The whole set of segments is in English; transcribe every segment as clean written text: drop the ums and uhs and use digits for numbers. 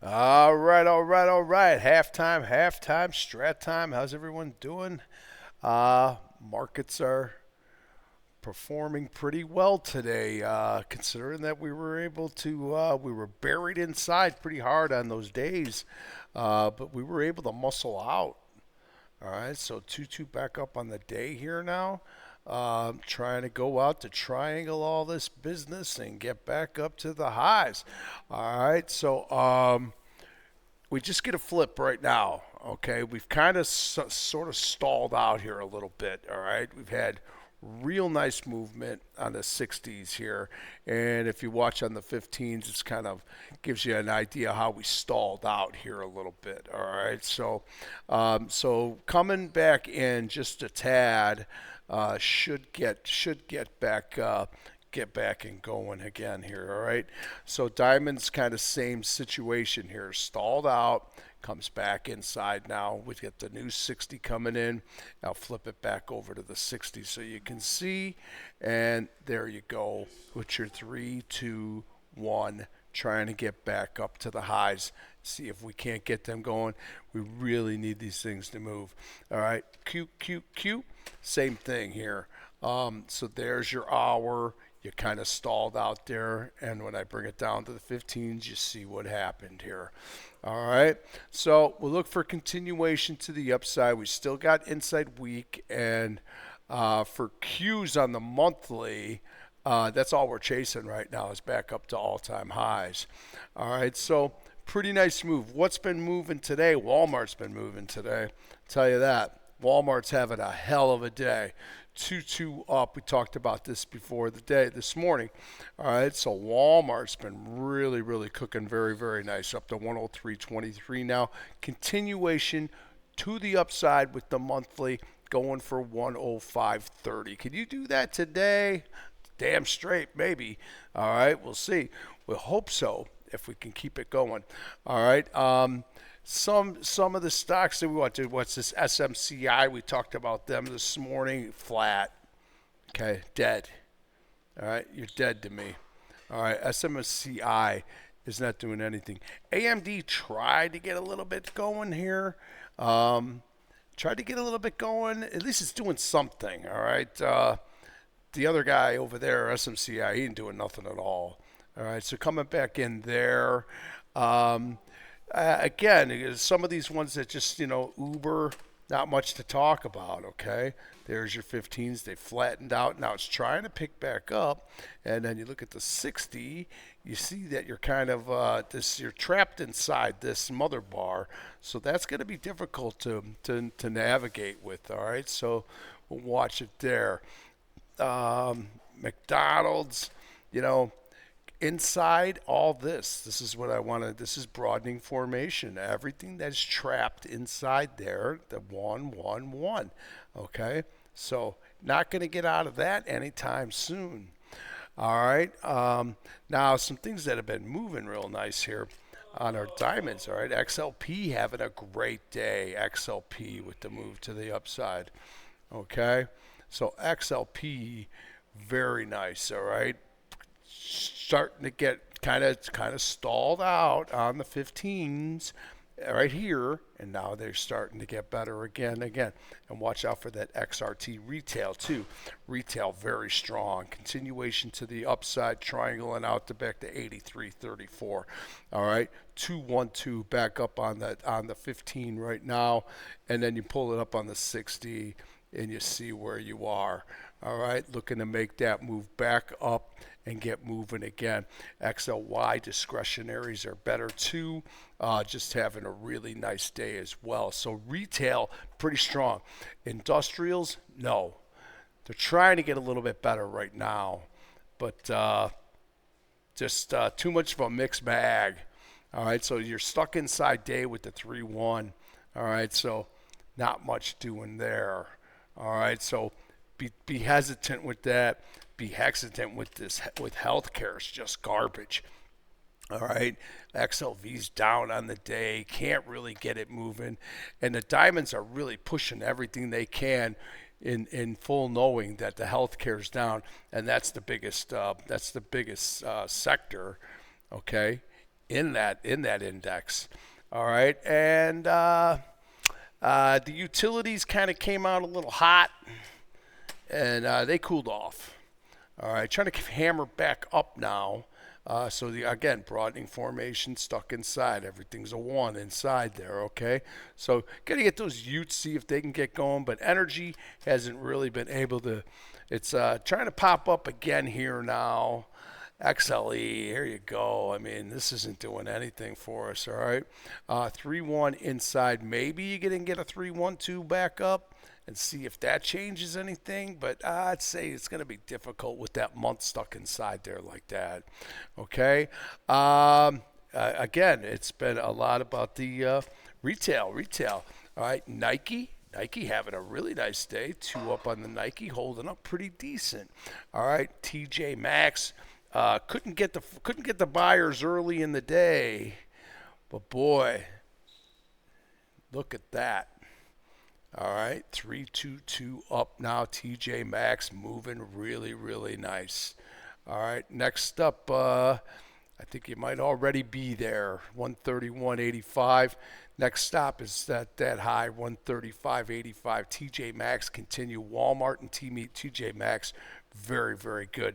All right. Halftime, strat time. How's everyone doing? Markets are performing pretty well today, considering that we were buried inside pretty hard on those days, but we were able to muscle out. All right, so 2-2 back up on the day here now. Trying to go out to triangle all this business and get back up to the highs. All right, so we just get a flip right now. Okay, we've kind of sort of stalled out here a little bit. All right, we've had real nice movement on the 60s here, and if you watch on the 15s, it's kind of gives you an idea how we stalled out here a little bit. All right, so coming back in just a tad should get back get back and going again here. All right. So Diamond's kind of same situation here. Stalled out, comes back inside now. We get the new 60 coming in. Now flip it back over to the 60 so you can see. And there you go with your 3, 2, 1. Trying to get back up to the highs. See if we can't get them going. We really need these things to move. All right. Q, Q, Q. Same thing here. So there's your hour. You kind of stalled out there, and when I bring it down to the 15s, you see what happened here. All right, so we'll look for continuation to the upside. We still got inside week, and for Qs on the monthly, that's all we're chasing right now is back up to all-time highs. All right, so pretty nice move. What's been moving today? Walmart's been moving today. I'll tell you that. Walmart's having a hell of a day. 2-2 up. We talked about this before the day this morning. All right, so Walmart's been really cooking very nice up to 103.23 now. Continuation to the upside with the monthly going for 105.30. Can you do that today? Damn straight, maybe. All right, we'll see. We hope so if we can keep it going. All right. Some of the stocks that we want to what's this SMCI? We talked about them this morning. Flat. Okay, dead. All right, you're dead to me. All right, SMCI is not doing anything. AMD tried to get a little bit going here. Tried to get a little bit going. At least it's doing something. All right. The other guy over there, SMCI, he ain't doing nothing at all. All right, so coming back in there. Again, some of these ones that just, Uber, not much to talk about, okay? There's your 15s. They flattened out. Now it's trying to pick back up. And then you look at the 60, you see that you're kind of, you're trapped inside this mother bar. So that's going to be difficult to navigate with, all right? So we'll watch it there. McDonald's, you know, inside all this is what I wanted. This is broadening formation. Everything that's trapped inside there, the 111. Okay, so not going to get out of that anytime soon. All right. Now some things that have been moving real nice here on our diamonds. All right, XLP having a great day. XLP with the move to the upside. Okay, so XLP very nice. All right, starting to get kind of stalled out on the 15s right here, and now they're starting to get better again. And watch out for that XRT retail too. Retail very strong. Continuation to the upside, triangling out to back to 83.34. All right, 212 back up on the 15 right now, and then you pull it up on the 60 and you see where you are. All right, looking to make that move back up and get moving again. XLY discretionaries are better too. Just having a really nice day as well. So retail, pretty strong. Industrials, no. They're trying to get a little bit better right now, but just too much of a mixed bag. All right, so you're stuck inside day with the 3-1. All right, so not much doing there. All right, so be hesitant with that. Be hesitant with this with healthcare. It's just garbage. All right, XLV's down on the day. Can't really get it moving, and the diamonds are really pushing everything they can in full knowing that the healthcare's down, and that's the biggest sector. Okay, in that index. All right, and the utilities kind of came out a little hot, and they cooled off. All right, trying to hammer back up now. So again, broadening formation stuck inside. Everything's a 1 inside there, okay? So got to get those Utes, see if they can get going. But energy hasn't really been able to. It's trying to pop up again here now. XLE, here you go. I mean, this isn't doing anything for us, all right? 3-1 inside. Maybe you can get a 3-1-2 back up and see if that changes anything. But I'd say it's going to be difficult with that month stuck inside there like that. Okay. Again, it's been a lot about the retail. All right. Nike having a really nice day. 2 up on the Nike, holding up pretty decent. All right. TJ Maxx couldn't get the buyers early in the day, but boy, look at that. All right, 322 up now. TJ Maxx moving really, really nice. All right, next up, I think you might already be there. 131.85. Next stop is that high, 135.85. TJ Maxx continue. Walmart and TJ Maxx, very, very good.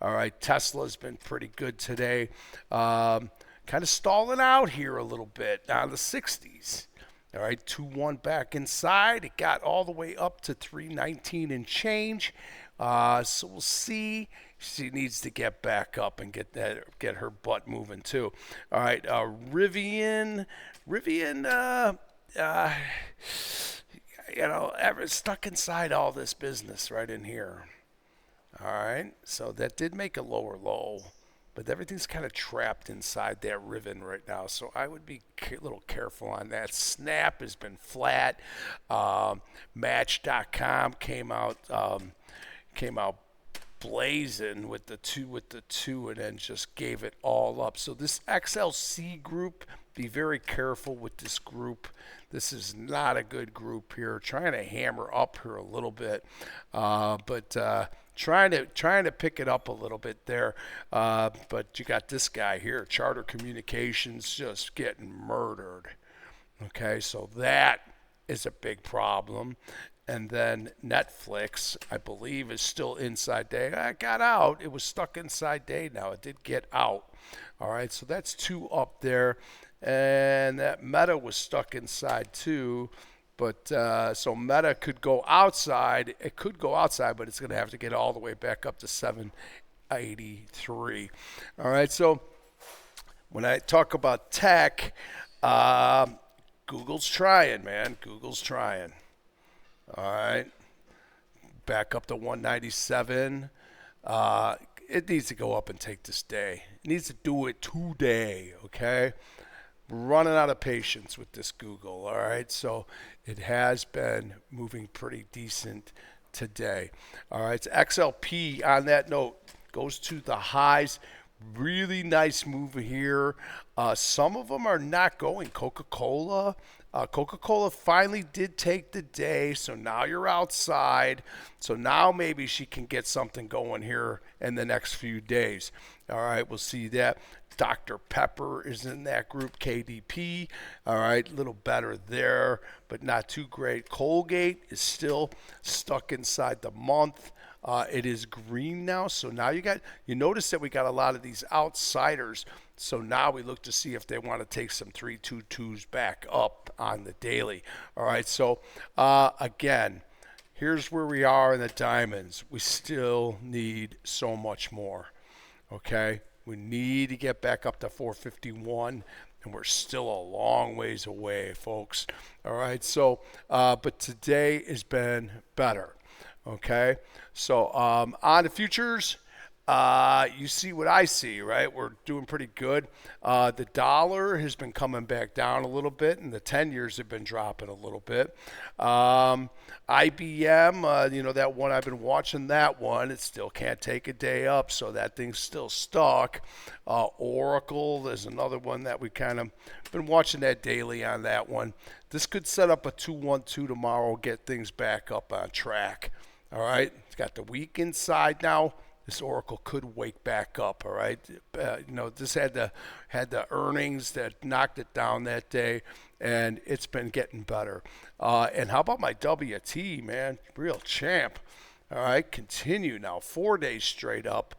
All right, Tesla's been pretty good today. Kind of stalling out here a little bit on the 60s. All right, 2-1 back inside. It got all the way up to 319 and change. So we'll see. She needs to get back up and get her butt moving too. All right, Rivian, ever stuck inside all this business right in here. All right, so that did make a lower low. But everything's kind of trapped inside that ribbon right now, so I would be a little careful on that. Snap has been flat. Match.com came out blazing with the two, and then just gave it all up. So this XLC group, be very careful with this group. This is not a good group here. Trying to hammer up here a little bit, but. Trying to pick it up a little bit there, but you got this guy here, Charter Communications, just getting murdered. Okay, so that is a big problem. And then Netflix, I believe, is still inside day. I got out. It was stuck inside day now. It did get out. All right, so that's 2 up there. And that Meta was stuck inside too. But so Meta could go outside. It could go outside, but it's going to have to get all the way back up to 783. All right. So when I talk about tech, Google's trying, man. Google's trying. All right. Back up to 197. It needs to go up and take this day. It needs to do it today. Okay. Running out of patience with this Google, all right? So it has been moving pretty decent today. All right, so XLP on that note goes to the highs. Really nice move here. Some of them are not going. Coca-Cola finally did take the day, so now you're outside. So now maybe she can get something going here in the next few days. All right, we'll see that. Dr. Pepper is in that group, KDP. All right, a little better there, but not too great. Colgate is still stuck inside the month. It is green now, so now you notice that we got a lot of these outsiders. So now we look to see if they want to take some 322s back up on the daily. All right, so again, here's where we are in the diamonds. We still need so much more. Okay, we need to get back up to 451, and we're still a long ways away, folks. All right, so but today has been better. Okay, so on the futures, you see what I see, right? We're doing pretty good. The dollar has been coming back down a little bit, and the 10 years have been dropping a little bit. IBM, that one, I've been watching that one. It still can't take a day up, so that thing's still stuck. Oracle, there's another one that we kind of been watching that daily on that one. This could set up a 212 tomorrow, get things back up on track. All right, it's got the week inside now. this Oracle could wake back up. All right, this had the earnings that knocked it down that day, and it's been getting better. And how about my WT, man? Real champ. All right, continue now. 4 days straight up.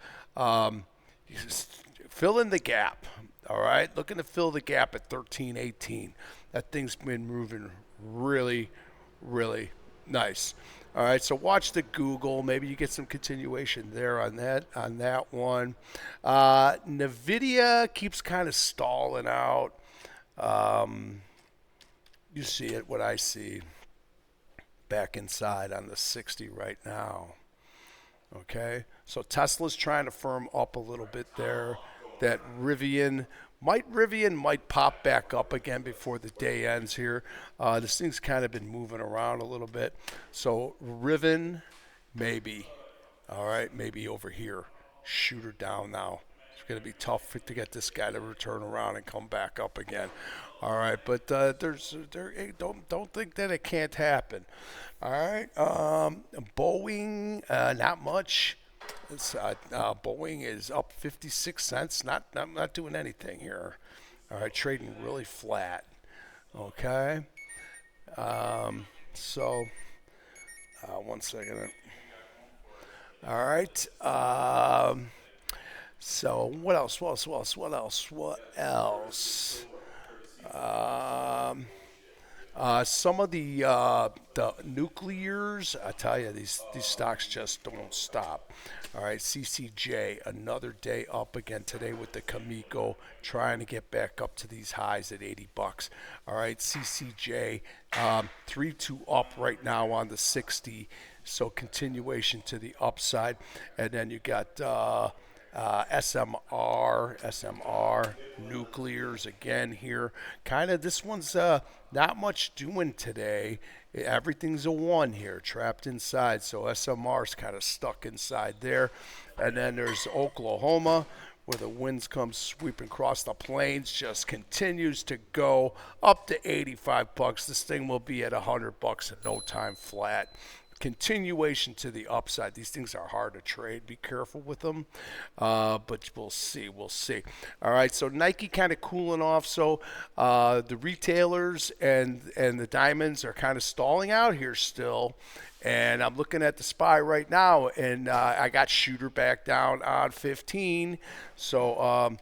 Fill in the gap. All right, looking to fill the gap at 13.18. That thing's been moving really, really nice. All right, so watch the Google. Maybe you get some continuation there on that one. Nvidia keeps kind of stalling out. You see it, what I see, back inside on the 60 right now. Okay, so Tesla's trying to firm up a little bit there. That Rivian might pop back up again before the day ends here. This thing's kind of been moving around a little bit. So Rivian, maybe. All right, maybe over here. Shoot her down now. It's going to be tough to get this guy to return around and come back up again. All right, but don't think that it can't happen. All right, Boeing, not much. Boeing is up 56 cents. Not doing anything here. All right, trading really flat. Okay. So, 1 second. All right. So what else? What else? Some of the nuclears, I tell you, these stocks just don't stop. All right, CCJ, another day up again today with the Kamiko, trying to get back up to these highs at $80. All right, CCJ, 3-2 up right now on the 60, so continuation to the upside. And then you got SMR, nuclears again here. Kind of, this one's not much doing today. Everything's a 1 here, trapped inside. So SMR's kind of stuck inside there. And then there's Oklahoma, where the winds come sweeping across the plains, just continues to go up to $85. This thing will be at $100 in no time flat. Continuation to the upside. These things are hard to trade. Be careful with them, but we'll see. All right, so Nike kind of cooling off. So the retailers and the diamonds are kind of stalling out here still. And I'm looking at the SPY right now, and I got shooter back down on 15. So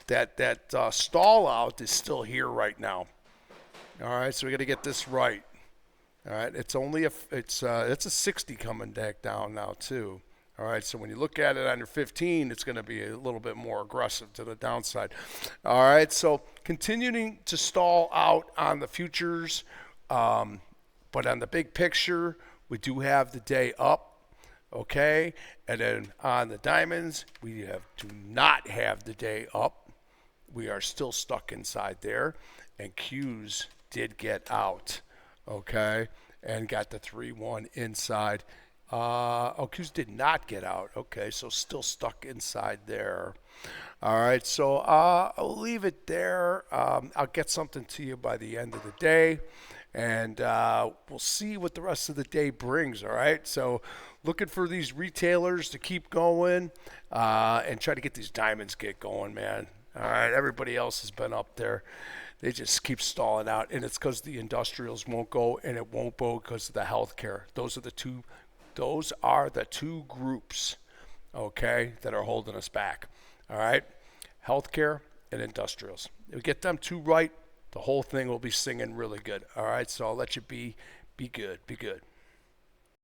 that stall out is still here right now. All right, so we got to get this right. All right, it's a 60 coming back down now too. All right, so when you look at it under 15, it's going to be a little bit more aggressive to the downside. All right, so continuing to stall out on the futures, but on the big picture, we do have the day up. Okay, and then on the diamonds, do not have the day up. We are still stuck inside there, and Q's did get out. Okay, and got the 3-1 inside. Q's did not get out. Okay, so still stuck inside there. All right, so I'll leave it there. I'll get something to you by the end of the day, and we'll see what the rest of the day brings. All right, so looking for these retailers to keep going and try to get these diamonds get going, man. All right, everybody else has been up there. They just keep stalling out, and it's because the industrials won't go, and it won't go because of the healthcare. Those are the two groups, okay, that are holding us back. All right, healthcare and industrials. If we get them two right, the whole thing will be singing really good. All right, so I'll let you be good.